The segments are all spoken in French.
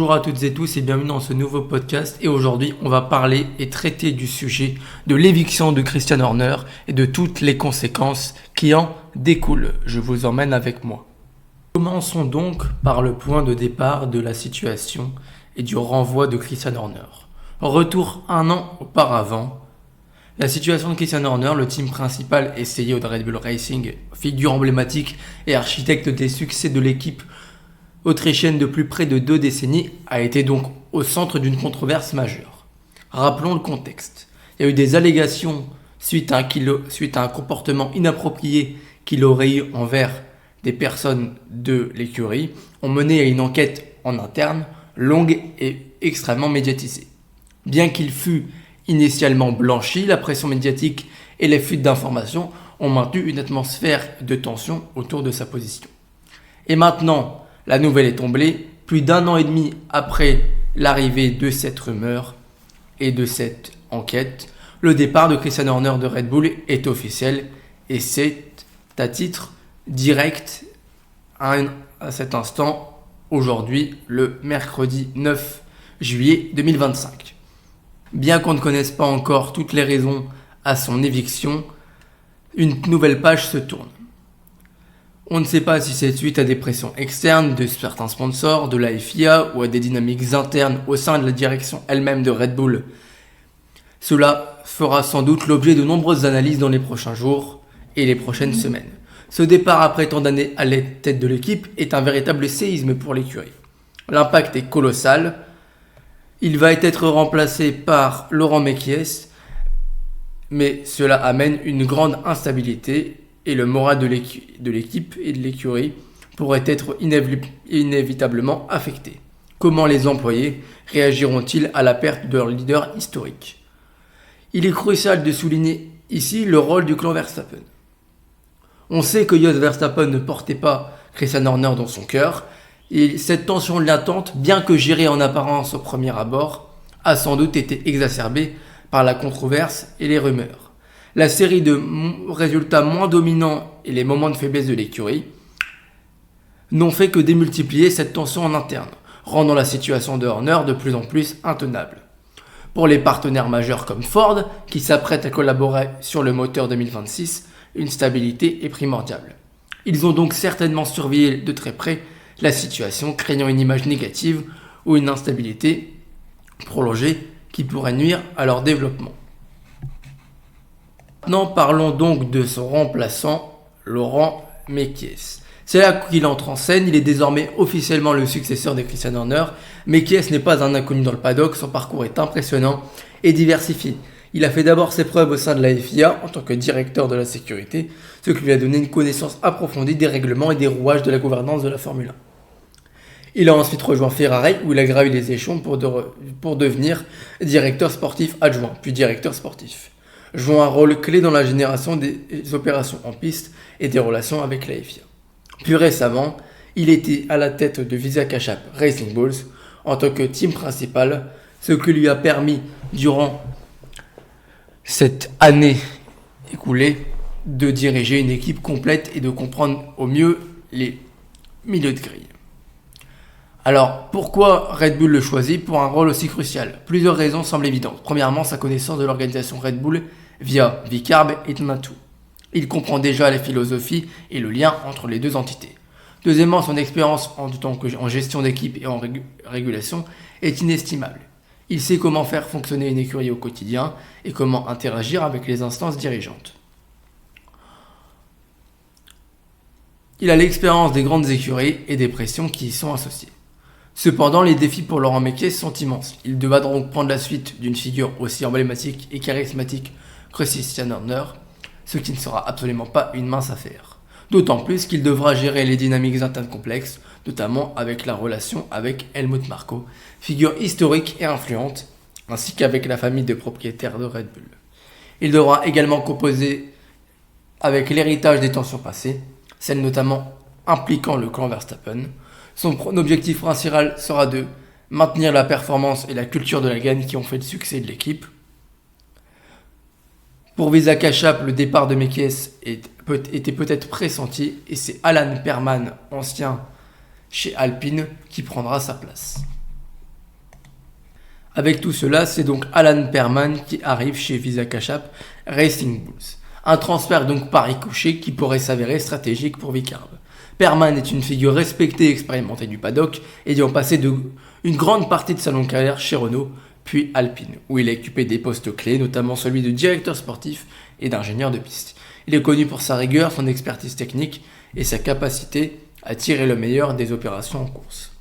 Bonjour à toutes et tous et bienvenue dans ce nouveau podcast. Et aujourd'hui, on va parler et traiter du sujet de l'éviction de Christian Horner et de toutes les conséquences qui en découlent. Je vous emmène avec moi. Commençons donc par le point de départ de la situation et du renvoi de Christian Horner. Retour un an auparavant. La situation de Christian Horner, le team principal essayé au Red Bull Racing, figure emblématique et architecte des succès de l'équipe autrichienne de plus près de 2 décennies, a été donc au centre d'une controverse majeure. Rappelons le contexte. Il y a eu des allégations suite à un comportement inapproprié qu'il aurait eu envers des personnes de l'écurie, ont mené à une enquête en interne, longue et extrêmement médiatisée. Bien qu'il fût initialement blanchi, la pression médiatique et les fuites d'informations ont maintenu une atmosphère de tension autour de sa position. Et maintenant, la nouvelle est tombée, plus d'un an et demi après l'arrivée de cette rumeur et de cette enquête. Le départ de Christian Horner de Red Bull est officiel et c'est à titre direct à cet instant, aujourd'hui, le mercredi 9 juillet 2025. Bien qu'on ne connaisse pas encore toutes les raisons à son éviction, une nouvelle page se tourne. On ne sait pas si c'est suite à des pressions externes de certains sponsors, de la FIA ou à des dynamiques internes au sein de la direction elle-même de Red Bull. Cela fera sans doute l'objet de nombreuses analyses dans les prochains jours et les prochaines semaines. Ce départ après tant d'années à la tête de l'équipe est un véritable séisme pour l'écurie. L'impact est colossal. Il va être remplacé par Laurent Mekies, mais cela amène une grande instabilité et le moral de l'équipe et de l'écurie pourrait être inévitablement affecté. Comment les employés réagiront-ils à la perte de leur leader historique ? Il est crucial de souligner ici le rôle du clan Verstappen. On sait que Jos Verstappen ne portait pas Christian Horner dans son cœur, et cette tension latente, bien que gérée en apparence au premier abord, a sans doute été exacerbée par la controverse et les rumeurs. La série de résultats moins dominants et les moments de faiblesse de l'écurie n'ont fait que démultiplier cette tension en interne, rendant la situation de Horner de plus en plus intenable. Pour les partenaires majeurs comme Ford, qui s'apprêtent à collaborer sur le moteur 2026, une stabilité est primordiale. Ils ont donc certainement surveillé de très près la situation, craignant une image négative ou une instabilité prolongée qui pourrait nuire à leur développement. Maintenant, parlons donc de son remplaçant, Laurent Mekies. C'est là qu'il entre en scène, il est désormais officiellement le successeur de Christian Horner. Mekies n'est pas un inconnu dans le paddock, son parcours est impressionnant et diversifié. Il a fait d'abord ses preuves au sein de la FIA en tant que directeur de la sécurité, ce qui lui a donné une connaissance approfondie des règlements et des rouages de la gouvernance de la Formule 1. Il a ensuite rejoint Ferrari où il a gravi les échelons pour devenir directeur sportif adjoint, puis directeur sportif, jouant un rôle clé dans la génération des opérations en piste et des relations avec la FIA. Plus récemment, il était à la tête de Visa Cash App Racing Bulls en tant que team principal, ce qui lui a permis, durant cette année écoulée, de diriger une équipe complète et de comprendre au mieux les milieux de grille. Alors, pourquoi Red Bull le choisit pour un rôle aussi crucial ? Plusieurs raisons semblent évidentes. Premièrement, sa connaissance de l'organisation Red Bull via Vicarb et Tnatou. Il comprend déjà la philosophie et le lien entre les deux entités. Deuxièmement, son expérience en gestion d'équipe et en régulation est inestimable. Il sait comment faire fonctionner une écurie au quotidien et comment interagir avec les instances dirigeantes. Il a l'expérience des grandes écuries et des pressions qui y sont associées. Cependant, les défis pour Laurent Mekies sont immenses. Il devra donc prendre la suite d'une figure aussi emblématique et charismatique que Christian Horner, ce qui ne sera absolument pas une mince affaire. D'autant plus qu'il devra gérer les dynamiques internes complexes, notamment avec la relation avec Helmut Marko, figure historique et influente, ainsi qu'avec la famille de propriétaires de Red Bull. Il devra également composer avec l'héritage des tensions passées, celles notamment impliquant le clan Verstappen. Son objectif principal sera de maintenir la performance et la culture de la gagne qui ont fait le succès de l'équipe. Pour Visa Cash App, le départ de Mekies était peut-être pressenti et c'est Alan Perman, ancien chez Alpine, qui prendra sa place. Avec tout cela, c'est donc Alan Perman qui arrive chez Visa Cash App Racing Bulls. Un transfert donc par ricochet qui pourrait s'avérer stratégique pour Vicarb. Perman est une figure respectée et expérimentée du paddock, ayant passé une grande partie de sa longue carrière chez Renault, puis Alpine, où il a occupé des postes clés, notamment celui de directeur sportif et d'ingénieur de piste. Il est connu pour sa rigueur, son expertise technique et sa capacité à tirer le meilleur des opérations en course.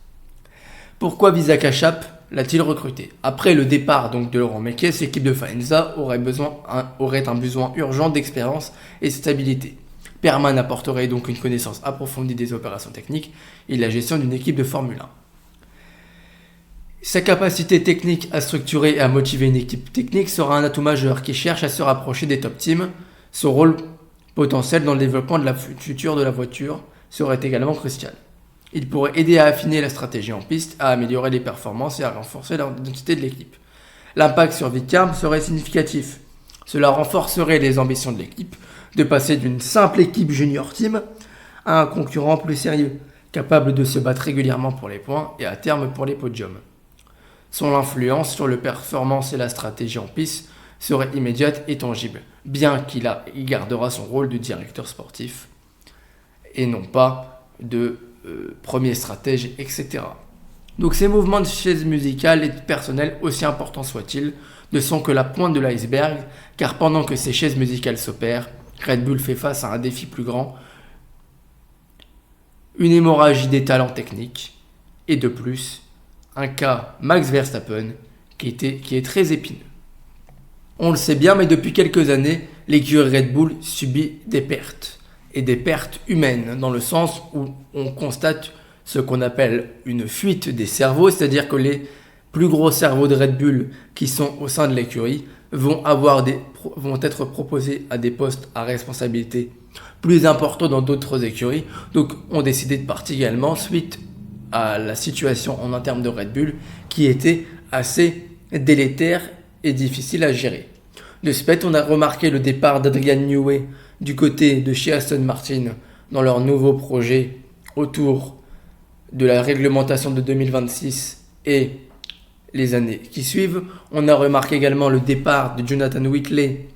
Pourquoi Visa Cash App l'a-t-il recruté? Après le départ donc de Laurent Mekies, l'équipe de Faenza aurait un besoin urgent d'expérience et de stabilité. Perman apporterait donc une connaissance approfondie des opérations techniques et de la gestion d'une équipe de Formule 1. Sa capacité technique à structurer et à motiver une équipe technique sera un atout majeur qui cherche à se rapprocher des top teams. Son rôle potentiel dans le développement de la future de la voiture serait également crucial. Il pourrait aider à affiner la stratégie en piste, à améliorer les performances et à renforcer l'identité de l'équipe. L'impact sur Vicarb serait significatif. Cela renforcerait les ambitions de l'équipe de passer d'une simple équipe junior team à un concurrent plus sérieux, capable de se battre régulièrement pour les points et à terme pour les podiums. Son influence sur les performances et la stratégie en piste serait immédiate et tangible, bien qu'il gardera son rôle de directeur sportif et non pas de premier stratège, etc. Donc ces mouvements de chaise musicale et personnels, aussi importants soient-ils, ne sont que la pointe de l'iceberg, car pendant que ces chaises musicales s'opèrent, Red Bull fait face à un défi plus grand, une hémorragie des talents techniques, et de plus, un cas Max Verstappen qui est très épineux. On le sait bien, mais depuis quelques années, l'écurie Red Bull subit des pertes, et des pertes humaines, dans le sens où on constate ce qu'on appelle une fuite des cerveaux, c'est-à-dire que les plus gros cerveaux de Red Bull qui sont au sein de l'écurie vont être proposés à des postes à responsabilité plus importants dans d'autres écuries, donc ont décidé de partir également suite à la situation en interne de Red Bull qui était assez délétère et difficile à gérer. De ce fait, on a remarqué le départ d'Adrian Newey du côté de chez Aston Martin dans leur nouveau projet autour de la réglementation de 2026 et les années qui suivent. On a remarqué également le départ de Jonathan Whitley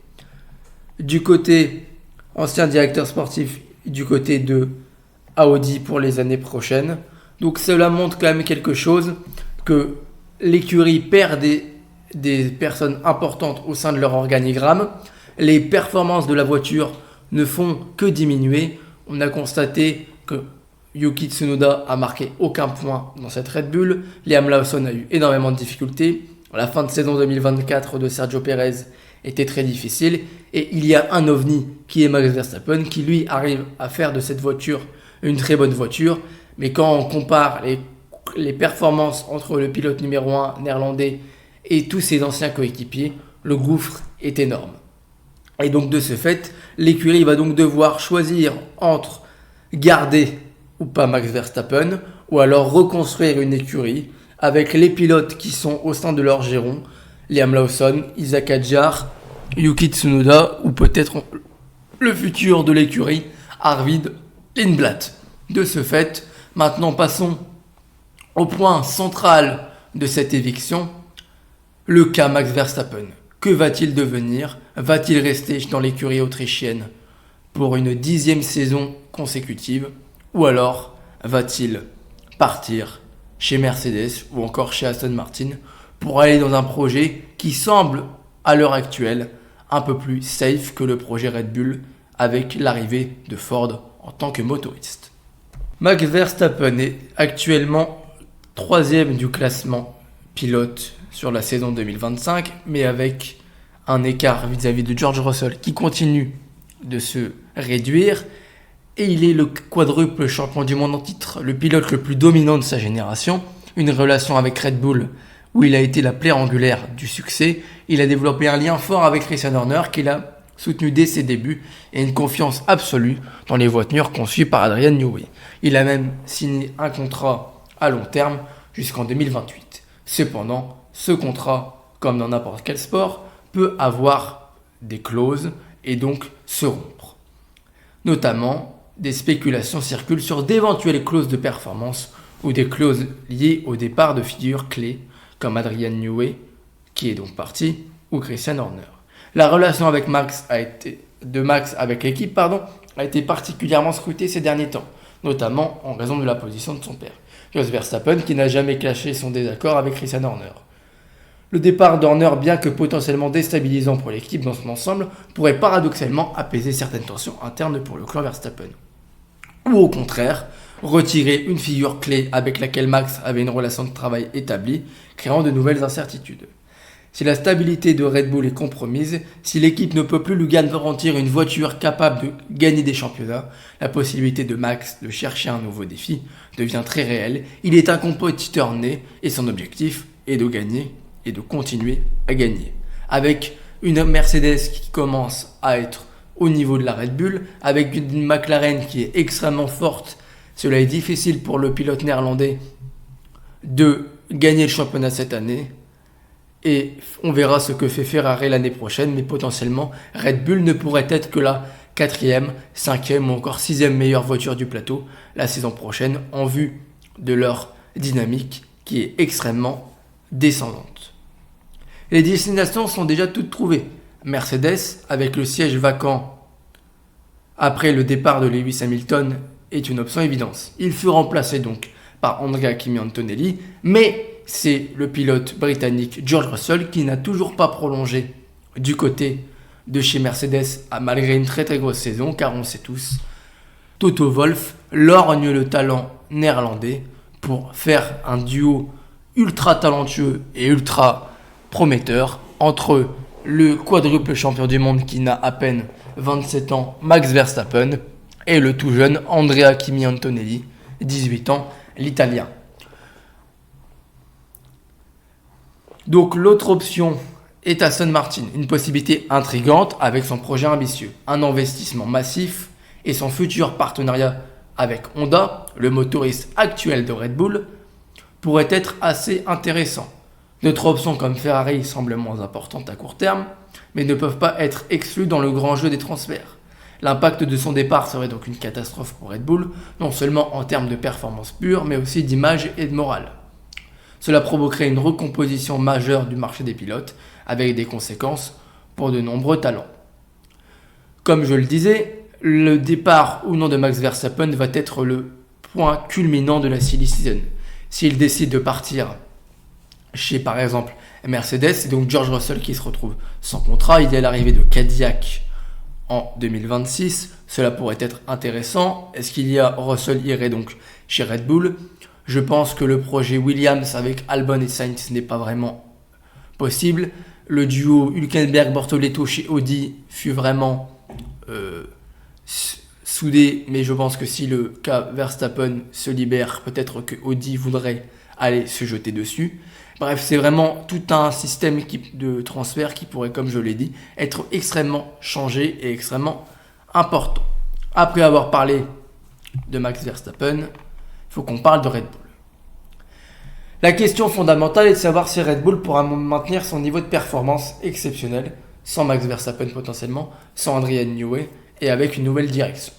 du côté ancien directeur sportif du côté de Audi pour les années prochaines. Donc cela montre quand même quelque chose, que l'écurie perd des personnes importantes au sein de leur organigramme. Les performances de la voiture ne font que diminuer. On a constaté que Yuki Tsunoda a marqué aucun point dans cette Red Bull. Liam Lawson a eu énormément de difficultés. La fin de saison 2024 de Sergio Perez était très difficile. Et il y a un ovni qui est Max Verstappen qui lui arrive à faire de cette voiture une très bonne voiture. Mais quand on compare les performances entre le pilote numéro 1 néerlandais et tous ses anciens coéquipiers, le gouffre est énorme. Et donc de ce fait, l'écurie va donc devoir choisir entre garder ou pas Max Verstappen, ou alors reconstruire une écurie avec les pilotes qui sont au sein de leur giron, Liam Lawson, Isaac Hadjar, Yuki Tsunoda, ou peut-être le futur de l'écurie, Arvid Lindblad. De ce fait, maintenant passons au point central de cette éviction, le cas Max Verstappen. Que va-t-il devenir? Va-t-il rester dans l'écurie autrichienne pour une 10e saison consécutive? Ou alors va-t-il partir chez Mercedes ou encore chez Aston Martin pour aller dans un projet qui semble à l'heure actuelle un peu plus safe que le projet Red Bull avec l'arrivée de Ford en tant que motoriste. Max Verstappen est actuellement 3e du classement pilote sur la saison 2025, mais avec un écart vis-à-vis de George Russell qui continue de se réduire. Et il est le quadruple champion du monde en titre, le pilote le plus dominant de sa génération, une relation avec Red Bull où il a été la pierre angulaire du succès. Il a développé un lien fort avec Christian Horner qu'il a soutenu dès ses débuts et une confiance absolue dans les voitures conçues par Adrian Newey. Il a même signé un contrat à long terme jusqu'en 2028. Cependant, ce contrat, comme dans n'importe quel sport, peut avoir des clauses et donc se rompre. Notamment, des spéculations circulent sur d'éventuelles clauses de performance ou des clauses liées au départ de figures clés comme Adrian Newey, qui est donc parti, ou Christian Horner. La relation avec Max avec l'équipe a été particulièrement scrutée ces derniers temps, notamment en raison de la position de son père, Jos Verstappen, qui n'a jamais caché son désaccord avec Christian Horner. Le départ d'Horner, bien que potentiellement déstabilisant pour l'équipe dans son ensemble, pourrait paradoxalement apaiser certaines tensions internes pour le clan Verstappen. Ou au contraire, retirer une figure clé avec laquelle Max avait une relation de travail établie, créant de nouvelles incertitudes. Si la stabilité de Red Bull est compromise, si l'équipe ne peut plus lui garantir une voiture capable de gagner des championnats, la possibilité de Max de chercher un nouveau défi devient très réelle. Il est un compétiteur né et son objectif est de gagner et de continuer à gagner. Avec une Mercedes qui commence à être au niveau de la Red Bull, avec une McLaren qui est extrêmement forte, cela est difficile pour le pilote néerlandais de gagner le championnat cette année. Et on verra ce que fait Ferrari l'année prochaine, mais potentiellement Red Bull ne pourrait être que la 4e, 5e ou encore 6e meilleure voiture du plateau la saison prochaine en vue de leur dynamique qui est extrêmement descendante. Les destinations sont déjà toutes trouvées. Mercedes, avec le siège vacant après le départ de Lewis Hamilton, est une option évidente. Il fut remplacé donc par Andrea Kimi Antonelli, mais c'est le pilote britannique George Russell qui n'a toujours pas prolongé du côté de chez Mercedes malgré une très très grosse saison, car on sait tous, Toto Wolff lorgne le talent néerlandais pour faire un duo ultra talentueux et ultra prometteur entre le quadruple champion du monde qui n'a à peine 27 ans, Max Verstappen, et le tout jeune Andrea Kimi Antonelli, 18 ans, l'italien. Donc l'autre option est Aston Martin, une possibilité intrigante avec son projet ambitieux, un investissement massif et son futur partenariat avec Honda, le motoriste actuel de Red Bull, pourrait être assez intéressant. D'autres options comme Ferrari semblent moins importantes à court terme, mais ne peuvent pas être exclues dans le grand jeu des transferts. L'impact de son départ serait donc une catastrophe pour Red Bull, non seulement en termes de performance pure, mais aussi d'image et de morale. Cela provoquerait une recomposition majeure du marché des pilotes, avec des conséquences pour de nombreux talents. Comme je le disais, le départ ou non de Max Verstappen va être le point culminant de la silly season. S'il décide de partir chez par exemple Mercedes, c'est donc George Russell qui se retrouve sans contrat. Il y a l'arrivée de Cadillac en 2026. Cela pourrait être intéressant. Est-ce qu'il y a Russell irait donc chez Red Bull? Je pense que le projet Williams avec Albon et Sainz n'est pas vraiment possible. Le duo Hülkenberg-Bortoleto chez Audi fut vraiment soudé, mais je pense que si le cas Verstappen se libère, peut-être que Audi voudrait aller se jeter dessus. Bref, c'est vraiment tout un système de transfert qui pourrait, comme je l'ai dit, être extrêmement changé et extrêmement important. Après avoir parlé de Max Verstappen, il faut qu'on parle de Red Bull. La question fondamentale est de savoir si Red Bull pourra maintenir son niveau de performance exceptionnel, sans Max Verstappen potentiellement, sans Adrian Newey et avec une nouvelle direction.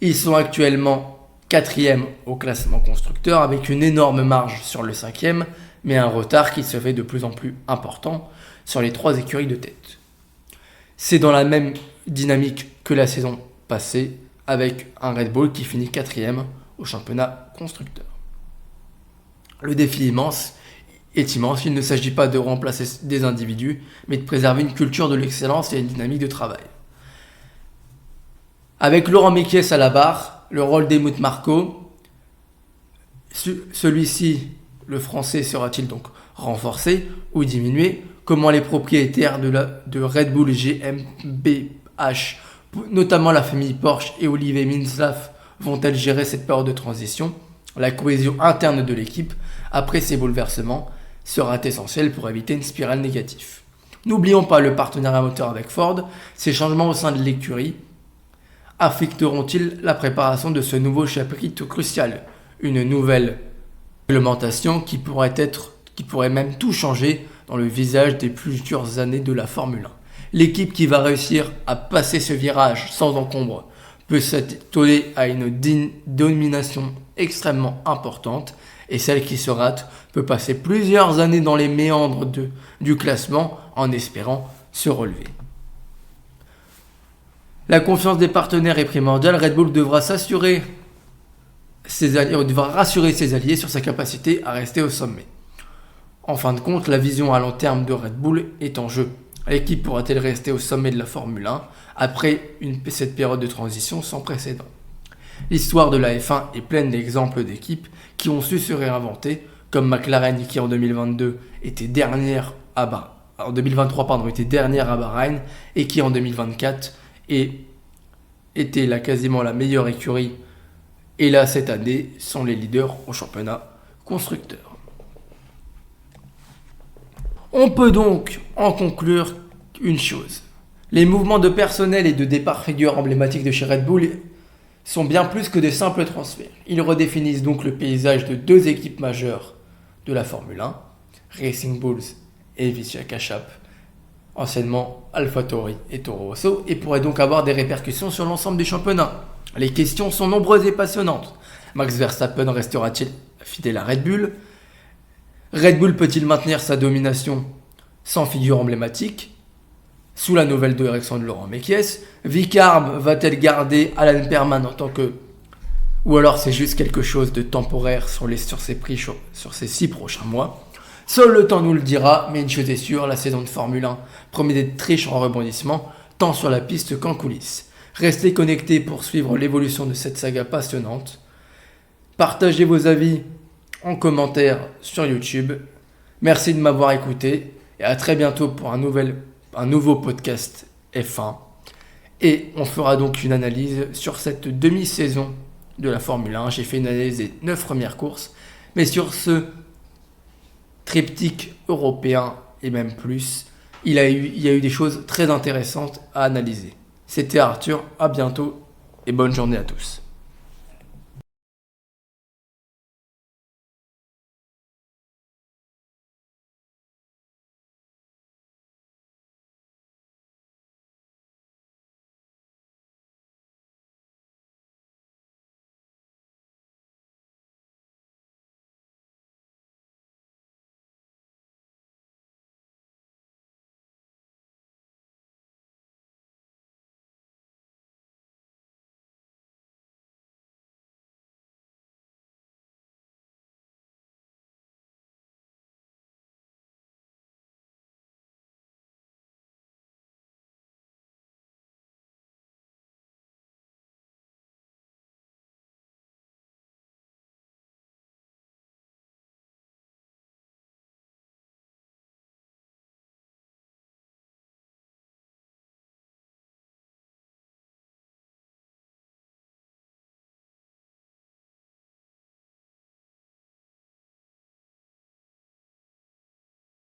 Ils sont actuellement 4e au classement constructeur avec une énorme marge sur le 5e, mais un retard qui se fait de plus en plus important sur les 3 écuries de tête. C'est dans la même dynamique que la saison passée, avec un Red Bull qui finit 4e au championnat constructeur. Le défi est immense, il ne s'agit pas de remplacer des individus, mais de préserver une culture de l'excellence et une dynamique de travail. Avec Laurent Mekies à la barre, le rôle d'Helmut Marko, celui-ci, le français, sera-t-il donc renforcé ou diminué? Comment les propriétaires de Red Bull GmbH, notamment la famille Porsche et Olivier Minzlaff, vont-elles gérer cette période de transition? La cohésion interne de l'équipe, après ces bouleversements, sera essentielle pour éviter une spirale négative. N'oublions pas le partenariat moteur avec Ford. Ces changements au sein de l'écurie affecteront-ils la préparation de ce nouveau chapitre crucial? Une nouvelle réglementation qui pourrait même tout changer dans le visage des futures années de la Formule 1. L'équipe qui va réussir à passer ce virage sans encombre peut s'atteler à une domination extrêmement importante Et celle qui se rate peut passer plusieurs années dans les méandres du classement en espérant se relever. La confiance des partenaires est primordiale. Red Bull devra rassurer ses alliés sur sa capacité à rester au sommet. En fin de compte, la vision à long terme de Red Bull est en jeu. L'équipe pourra-t-elle rester au sommet de la Formule 1 après cette période de transition sans précédent? L'histoire de la F1 est pleine d'exemples d'équipes qui ont su se réinventer, comme McLaren qui en 2022 était dernière en 2023 était dernière à Bahreïn et qui en 2024 était quasiment la meilleure écurie. Et là, cette année, sont les leaders au championnat constructeur. On peut donc en conclure une chose. Les mouvements de personnel et de départ figures emblématiques de chez Red Bull sont bien plus que de simples transferts. Ils redéfinissent donc le paysage de deux équipes majeures de la Formule 1, Racing Bulls et Visca Kachap, anciennement AlphaTauri et Toro Rosso, et pourraient donc avoir des répercussions sur l'ensemble du championnat. Les questions sont nombreuses et passionnantes. Max Verstappen restera-t-il fidèle à Red Bull? Red Bull peut-il maintenir sa domination sans figure emblématique sous la nouvelle direction de Laurent Mekies? Vicarb va-t-elle garder Alan Perman en tant que... Ou alors c'est juste quelque chose de temporaire sur ces 6 prochains mois? Seul le temps nous le dira, mais une chose est sûre, la saison de Formule 1 promet d'être riche en rebondissements, tant sur la piste qu'en coulisses. Restez connectés pour suivre l'évolution de cette saga passionnante. Partagez vos avis en commentaire sur YouTube. Merci de m'avoir écouté et à très bientôt pour un nouveau podcast F1. Et on fera donc une analyse sur cette demi-saison de la Formule 1. J'ai fait une analyse des 9 premières courses, mais sur ce triptyque européen et même plus, il y a eu des choses très intéressantes à analyser. C'était Arthur, à bientôt et bonne journée à tous.